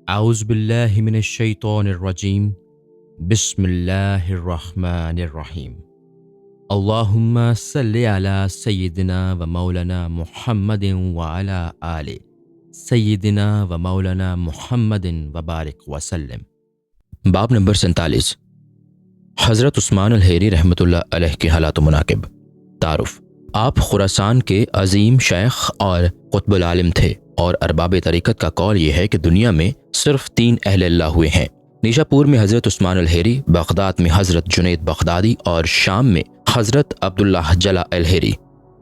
اعوذ باللہ من الشیطان الرجیم بسم اللہ الرحمن الرحیم اللہم صلی علی سیدنا و مولانا محمد وعلی آل سیدنا و مولانا محمد وبارک وسلم۔ باب نمبر 47، حضرت عثمان الحیری رحمۃ اللہ علیہ کے حالات و مناقب۔ تعارف: آپ خراسان کے عظیم شیخ اور قطب العالم تھے، اور ارباب طریقت کا قول یہ ہے کہ دنیا میں صرف 3 اہل اللہ ہوئے ہیں۔ نیشا پور میں حضرت عثمان الحیری، بغداد میں حضرت جنید بغدادی، اور شام میں حضرت عبداللہ جلا الحیری۔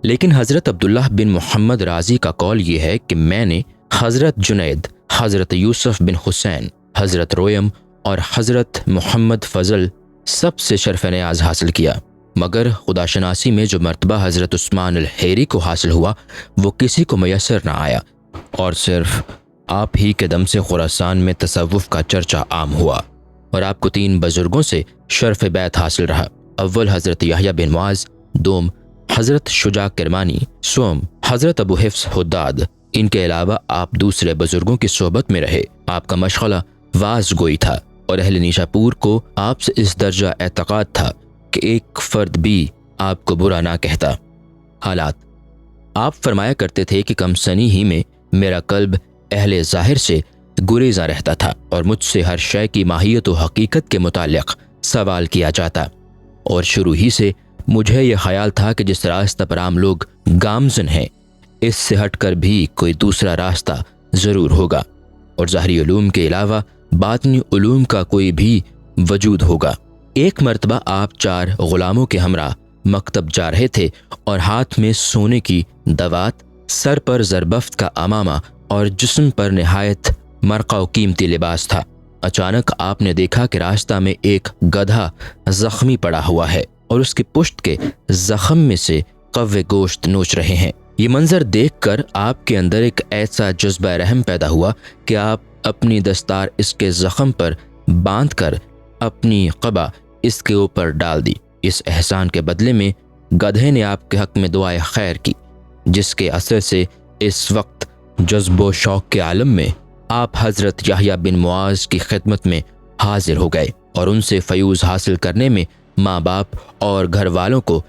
لیکن حضرت عبداللہ بن محمد رازی کا قول یہ ہے کہ میں نے حضرت جنید، حضرت یوسف بن حسین، حضرت رویم اور حضرت محمد فضل سب سے شرف نیاز حاصل کیا، مگر خدا شناسی میں جو مرتبہ حضرت عثمان الحیری کو حاصل ہوا وہ کسی کو میسر نہ آیا، اور صرف آپ ہی کے دم سے خراسان میں تصوف کا چرچا عام ہوا، اور آپ کو 3 بزرگوں سے شرف بیعت حاصل رہا۔ اول حضرت یحییٰ بن معاذ، دوم حضرت شجاع کرمانی، سوم حضرت ابو حفص حداد۔ ان کے علاوہ آپ دوسرے بزرگوں کی صحبت میں رہے۔ آپ کا مشغلہ واعظ گوئی تھا، اور اہل نیشا پور کو آپ سے اس درجہ اعتقاد تھا کہ ایک فرد بھی آپ کو برا نہ کہتا۔ حالات: آپ فرمایا کرتے تھے کہ کم سنی ہی میں میرا قلب اہل ظاہر سے گریزاں رہتا تھا، اور مجھ سے ہر شے کی ماہیت و حقیقت کے متعلق سوال کیا جاتا، اور شروع ہی سے مجھے یہ خیال تھا کہ جس راستہ پر عام لوگ گامزن ہیں، اس سے ہٹ کر بھی کوئی دوسرا راستہ ضرور ہوگا، اور ظاہری علوم کے علاوہ باطنی علوم کا کوئی بھی وجود ہوگا۔ ایک مرتبہ آپ 4 غلاموں کے ہمراہ مکتب جا رہے تھے، اور ہاتھ میں سونے کی دوات، سر پر زربفت کا امامہ، اور جسم پر نہایت مرقع و قیمتی لباس تھا۔ اچانک آپ نے دیکھا کہ راستہ میں ایک گدھا زخمی پڑا ہوا ہے، اور اس کی پشت کے زخم میں سے قوے گوشت نوچ رہے ہیں۔ یہ منظر دیکھ کر آپ کے اندر ایک ایسا جذبہ رحم پیدا ہوا کہ آپ اپنی دستار اس کے زخم پر باندھ کر اپنی قبا اس کے اوپر ڈال دی۔ اس احسان کے بدلے میں گدھے نے آپ کے حق میں دعائے خیر کی، جس کے اثر سے اس وقت جذب و شوق کے عالم میں آپ حضرت یحییٰ بن معاذ کی خدمت میں حاضر ہو گئے، اور ان سے فیوز حاصل کرنے میں ماں باپ اور گھر والوں کو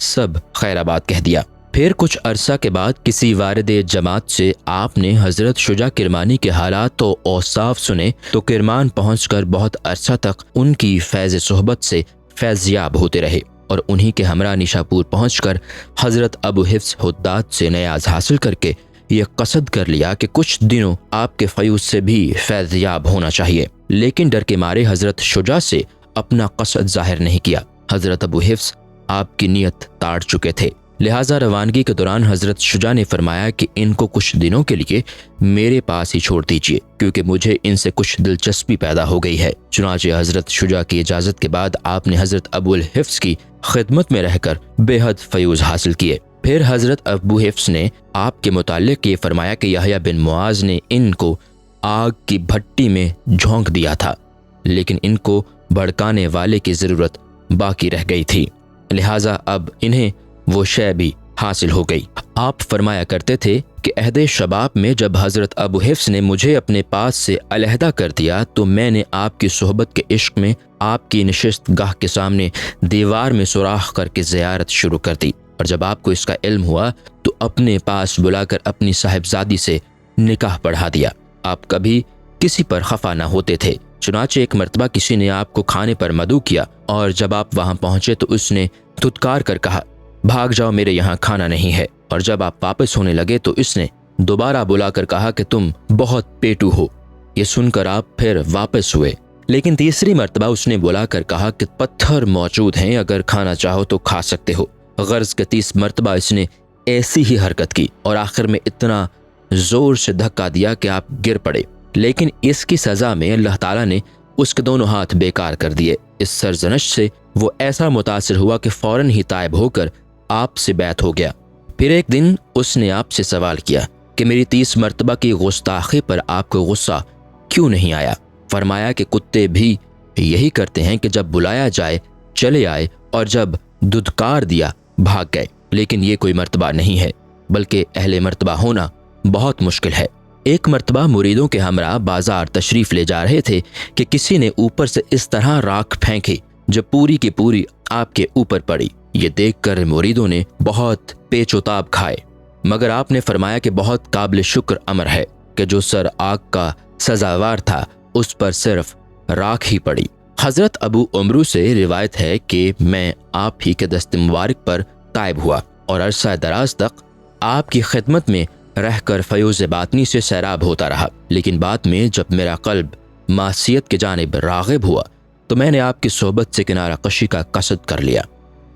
سب خیر آباد کہہ دیا۔ پھر کچھ عرصہ کے بعد کسی وارد جماعت سے آپ نے حضرت شجاع کرمانی کے حالات و اوصاف سنے، تو کرمان پہنچ کر بہت عرصہ تک ان کی فیض صحبت سے فیض یاب ہوتے رہے، اور انہی کے ہمراہ نیشا پور پہنچ کر حضرت ابو حفص حداد سے نیاز حاصل کر کے یہ قصد کر لیا کہ کچھ دنوں آپ کے فیوز سے بھی فیض یاب ہونا چاہیے، لیکن ڈر کے مارے حضرت شجاع سے اپنا قصد ظاہر نہیں کیا۔ حضرت ابو حفص آپ کی نیت تاڑ چکے تھے، لہٰذا روانگی کے دوران حضرت شجاع نے فرمایا کہ ان کو کچھ دنوں کے لیے میرے پاس ہی چھوڑ دیجیے، کیونکہ مجھے ان سے کچھ دلچسپی پیدا ہو گئی ہے۔ چنانچہ حضرت شجاع کی اجازت کے بعد آپ نے حضرت ابو الحفص کی خدمت میں رہ کر بے حد فیوز حاصل کیے۔ پھر حضرت ابو حفص نے آپ کے متعلق یہ فرمایا کہ یحییٰ بن معاذ نے ان کو آگ کی بھٹی میں جھونک دیا تھا، لیکن ان کو بھڑکانے والے کی ضرورت باقی رہ گئی تھی، لہٰذا اب انہیں وہ شے بھی حاصل ہو گئی۔ آپ فرمایا کرتے تھے کہ عہد شباب میں جب حضرت ابو حفص نے مجھے اپنے پاس سے علیحدہ کر دیا، تو میں نے آپ کی صحبت کے عشق میں آپ کی نشست گاہ کے سامنے دیوار میں سوراخ کر کے زیارت شروع کر دی، اور جب آپ کو اس کا علم ہوا تو اپنے پاس بلا کر اپنی صاحبزادی سے نکاح پڑھا دیا۔ آپ کبھی کسی پر خفا نہ ہوتے تھے۔ چنانچہ ایک مرتبہ کسی نے آپ کو کھانے پر مدعو کیا، اور جب آپ وہاں پہنچے تو اس نے دھتکار کر کہا، بھاگ جاؤ، میرے یہاں کھانا نہیں ہے، اور جب آپ واپس ہونے لگے تو اس نے دوبارہ بلا کر کہا کہ تم بہت پیٹو ہو۔ یہ سن کر آپ پھر واپس ہوئے، لیکن تیسری مرتبہ اس نے بلا کر کہا کہ پتھر موجود ہیں، اگر کھانا چاہو تو کھا سکتے ہو۔ غرض کے 30 مرتبہ اس نے ایسی ہی حرکت کی، اور آخر میں اتنا زور سے دھکا دیا کہ آپ گر پڑے، لیکن اس کی سزا میں اللہ تعالیٰ نے اس کے دونوں ہاتھ بیکار کر دیے۔ اس سرزنش سے وہ ایسا متاثر ہوا کہ فوراً ہی تائب ہو کر آپ سے بیعت ہو گیا۔ پھر ایک دن اس نے آپ سے سوال کیا کہ میری 30 مرتبہ کی گستاخی پر آپ کو غصہ کیوں نہیں آیا؟ فرمایا کہ کتے بھی یہی کرتے ہیں کہ جب بلایا جائے چلے آئے، اور جب دھتکار دیا بھاگ گئے، لیکن یہ کوئی مرتبہ نہیں ہے، بلکہ اہل مرتبہ ہونا بہت مشکل ہے۔ ایک مرتبہ مریدوں کے ہمراہ بازار تشریف لے جا رہے تھے کہ کسی نے اوپر سے اس طرح راکھ پھینکی جو پوری کی پوری آپ کے اوپر پڑی۔ یہ دیکھ کر مریدوں نے بہت پیچ و تاب کھائے، مگر آپ نے فرمایا کہ بہت قابل شکر امر ہے کہ جو سر آگ کا سزاوار تھا اس پر صرف راکھ ہی پڑی۔ حضرت ابو عمرو سے روایت ہے کہ میں آپ ہی کے دست مبارک پر طائب ہوا اور عرصہ دراز تک آپ کی خدمت میں رہ کر فیوز باطنی سے سیراب ہوتا رہا، لیکن بعد میں جب میرا قلب معصیت کی جانب راغب ہوا تو میں نے آپ کی صحبت سے کنارہ کشی کا قصد کر لیا۔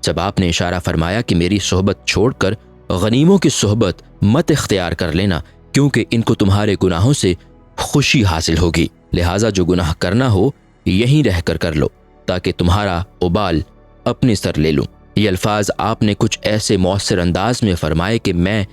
جب آپ نے اشارہ فرمایا کہ میری صحبت چھوڑ کر غنیموں کی صحبت مت اختیار کر لینا، کیونکہ ان کو تمہارے گناہوں سے خوشی حاصل ہوگی، لہٰذا جو گناہ کرنا ہو یہیں رہ کر کر لو تاکہ تمہارا ابال اپنے سر لے لوں۔ یہ الفاظ آپ نے کچھ ایسے مؤثر انداز میں فرمائے کہ میں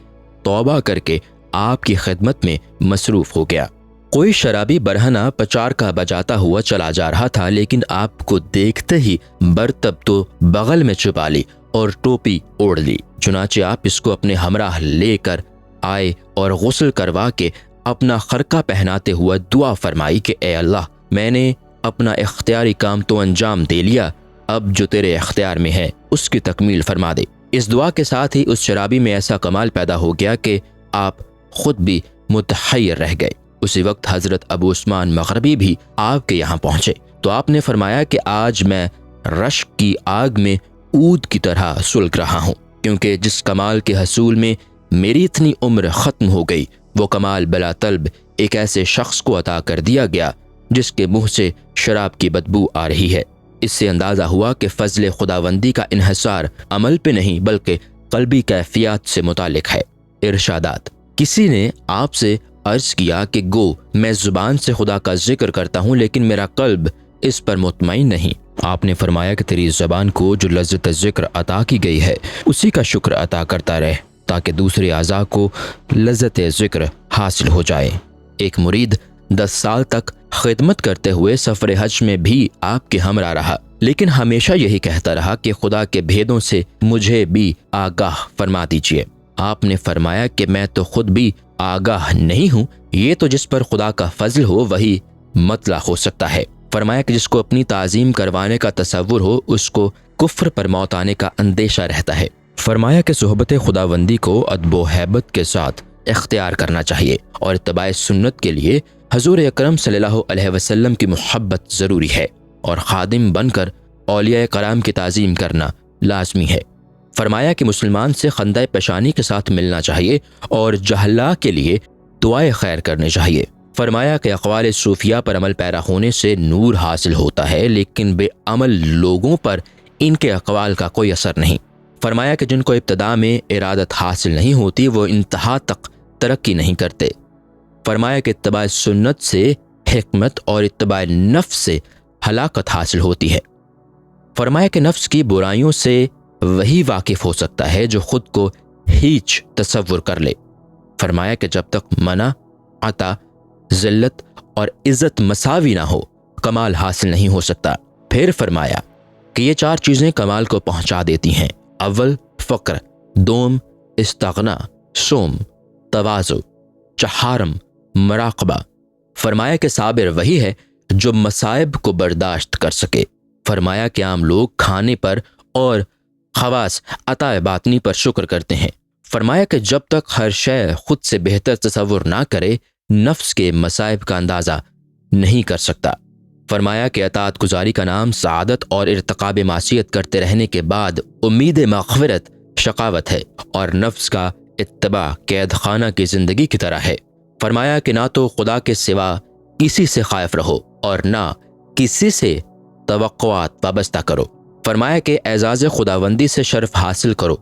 توبہ کر کے آپ کی خدمت میں مصروف ہو گیا۔ کوئی شرابی برہنہ پچارکا بجاتا ہوا چلا جا رہا تھا، لیکن آپ کو دیکھتے ہی برتب تو بغل میں چھپا لی اور ٹوپی اوڑھ لی۔ چنانچہ آپ اس کو اپنے ہمراہ لے کر آئے اور غسل کروا کے اپنا خرقہ پہناتے ہوا دعا فرمائی کہ اے اللہ، میں نے اپنا اختیاری کام تو انجام دے لیا، اب جو تیرے اختیار میں ہے اس کی تکمیل فرما دے۔ اس دعا کے ساتھ ہی اس شرابی میں ایسا کمال پیدا ہو گیا کہ آپ خود بھی متحیر رہ گئے۔ اسی وقت حضرت ابو عثمان مغربی بھی آپ کے یہاں پہنچے تو آپ نے فرمایا کہ آج میں رشک کی آگ میں عود کی طرح سلگ رہا ہوں، کیونکہ جس کمال کے حصول میں میری اتنی عمر ختم ہو گئی وہ کمال بلا طلب ایک ایسے شخص کو عطا کر دیا گیا جس کے منہ سے شراب کی بدبو آ رہی ہے۔ اس سے اندازہ ہوا کہ فضل خداوندی کا انحصار عمل پہ نہیں بلکہ قلبی کیفیات سے متعلق ہے۔ ارشادات: کسی نے آپ سے عرض کیا کہ گو میں زبان سے خدا کا ذکر کرتا ہوں لیکن میرا قلب اس پر مطمئن نہیں۔ آپ نے فرمایا کہ تیری زبان کو جو لذت ذکر عطا کی گئی ہے اسی کا شکر عطا کرتا رہے تاکہ دوسرے اعضاء کو لذت ذکر حاصل ہو جائے۔ ایک مرید 10 سال تک خدمت کرتے ہوئے سفر حج میں بھی آپ کے ہمراہ رہا، لیکن ہمیشہ یہی کہتا رہا کہ خدا کے بھیدوں سے مجھے بھی آگاہ فرما دیجیے۔ آپ نے فرمایا کہ میں تو خود بھی آگاہ نہیں ہوں، یہ تو جس پر خدا کا فضل ہو وہی مطلع ہو سکتا ہے۔ فرمایا کہ جس کو اپنی تعظیم کروانے کا تصور ہو اس کو کفر پر موت آنے کا اندیشہ رہتا ہے۔ فرمایا کہ صحبت خداوندی کو ادب و ہیبت کے ساتھ اختیار کرنا چاہیے اور اتباع سنت کے لیے حضور اکرم صلی اللہ علیہ وسلم کی محبت ضروری ہے اور خادم بن کر اولیاء کرام کی تعظیم کرنا لازمی ہے۔ فرمایا کہ مسلمان سے خندۂ پیشانی کے ساتھ ملنا چاہیے اور جہلا کے لیے دعائے خیر کرنے چاہیے۔ فرمایا کہ اقوال صوفیہ پر عمل پیرا ہونے سے نور حاصل ہوتا ہے لیکن بے عمل لوگوں پر ان کے اقوال کا کوئی اثر نہیں۔ فرمایا کہ جن کو ابتدا میں ارادت حاصل نہیں ہوتی وہ انتہا تک ترقی نہیں کرتے۔ فرمایا کہ اتباع سنت سے حکمت اور اتباع نفس سے ہلاکت حاصل ہوتی ہے۔ فرمایا کہ نفس کی برائیوں سے وہی واقف ہو سکتا ہے جو خود کو ہیچ تصور کر لے۔ فرمایا کہ جب تک منع، عطا، ذلت اور عزت مساوی نہ ہو کمال حاصل نہیں ہو سکتا۔ پھر فرمایا کہ یہ 4 چیزیں کمال کو پہنچا دیتی ہیں: اول فقر، دوم استغنا، سوم تواضع، چہارم مراقبہ۔ فرمایا کہ صابر وہی ہے جو مصائب کو برداشت کر سکے۔ فرمایا کہ عام لوگ کھانے پر اور خواص عطا باطنی پر شکر کرتے ہیں۔ فرمایا کہ جب تک ہر شے خود سے بہتر تصور نہ کرے نفس کے مصائب کا اندازہ نہیں کر سکتا۔ فرمایا کہ اطاعت گزاری کا نام سعادت اور ارتکاب معصیت کرتے رہنے کے بعد امید مغفرت شقاوت ہے اور نفس کا اتباع قید خانہ کی زندگی کی طرح ہے۔ فرمایا کہ نہ تو خدا کے سوا کسی سے خائف رہو اور نہ کسی سے توقعات وابستہ کرو۔ فرمایا کہ اعزاز خداوندی سے شرف حاصل کرو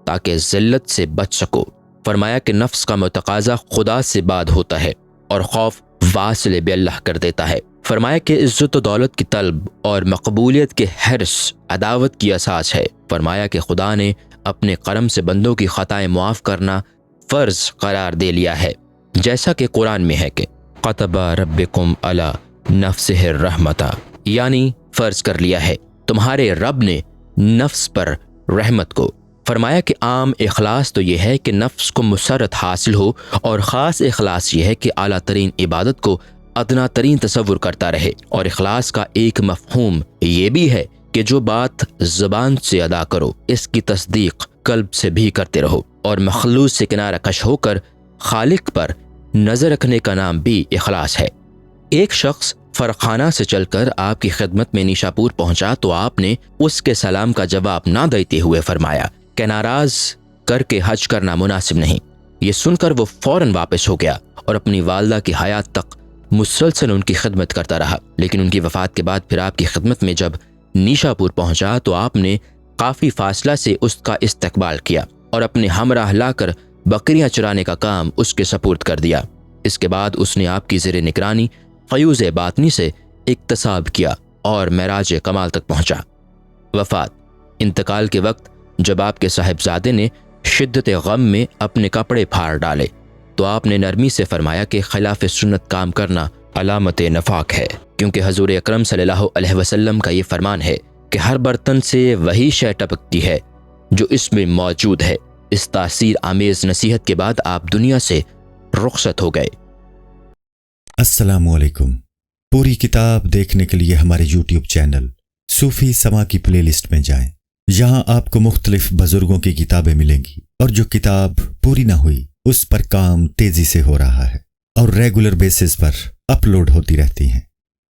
تاکہ ذلت سے بچ سکو۔ فرمایا کہ نفس کا متقاضا خدا سے بعد ہوتا ہے اور خوف واصل بے اللہ کر دیتا ہے۔ فرمایا کہ عزت و دولت کی طلب اور مقبولیت کے حرص عداوت کی اساس ہے۔ فرمایا کہ خدا نے اپنے کرم سے بندوں کی خطائیں معاف کرنا فرض قرار دے لیا ہے، جیسا کہ قرآن میں ہے کہ کتب ربکم علی نفسہ الرحمۃ، یعنی فرض کر لیا ہے تمہارے رب نے نفس پر رحمت کو۔ فرمایا کہ عام اخلاص تو یہ ہے کہ نفس کو مسرت حاصل ہو، اور خاص اخلاص یہ ہے کہ اعلیٰ ترین عبادت کو ادنا ترین تصور کرتا رہے۔ اور اخلاص کا ایک مفہوم یہ بھی ہے کہ جو بات زبان سے ادا کرو اس کی تصدیق قلب سے بھی کرتے رہو، اور مخلوق سے کنارہ کش ہو کر خالق پر نظر رکھنے کا نام بھی اخلاص ہے۔ ایک شخص فرخانہ سے چل کر آپ کی خدمت میں نیشا پور پہنچا تو آپ نے اس کے سلام کا جواب نہ دیتے ہوئے فرمایا کہ ناراض کر کے حج کرنا مناسب نہیں۔ یہ سن کر وہ فوراً واپس ہو گیا اور اپنی والدہ کی حیات تک مسلسل ان کی خدمت کرتا رہا، لیکن ان کی وفات کے بعد پھر آپ کی خدمت میں جب نیشا پور پہنچا تو آپ نے کافی فاصلہ سے اس کا استقبال کیا اور اپنے ہمراہ لا کر بکریاں چرانے کا کام اس کے سپرد کر دیا۔ اس کے بعد اس نے آپ کی زیر نگرانی فیوز باطنی سے اکتساب کیا اور معراج کمال تک پہنچا۔ وفات، انتقال کے وقت جب آپ کے صاحبزادے نے شدت غم میں اپنے کپڑے پھاڑ ڈالے تو آپ نے نرمی سے فرمایا کہ خلاف سنت کام کرنا علامت نفاق ہے، کیونکہ حضور اکرم صلی اللہ علیہ وسلم کا یہ فرمان ہے کہ ہر برتن سے وہی شے ٹپکتی ہے جو اس میں موجود ہے۔ اس تاثیر آمیز نصیحت کے بعد آپ دنیا سے رخصت ہو گئے۔ السلام علیکم۔ پوری کتاب دیکھنے کے لیے ہمارے یوٹیوب چینل صوفی سما کی پلے لسٹ میں جائیں۔ یہاں آپ کو مختلف بزرگوں کی کتابیں ملیں گی، اور جو کتاب پوری نہ ہوئی اس پر کام تیزی سے ہو رہا ہے اور ریگولر بیسس پر اپلوڈ ہوتی رہتی ہیں۔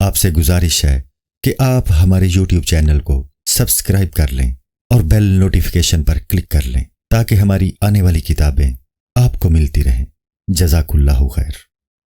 آپ سے گزارش ہے کہ آپ ہمارے یوٹیوب چینل کو سبسکرائب کر لیں اور بیل نوٹیفیکیشن پر کلک کر لیں تاکہ ہماری آنے والی کتابیں آپ کو ملتی رہیں۔ جزاک اللہ خیر۔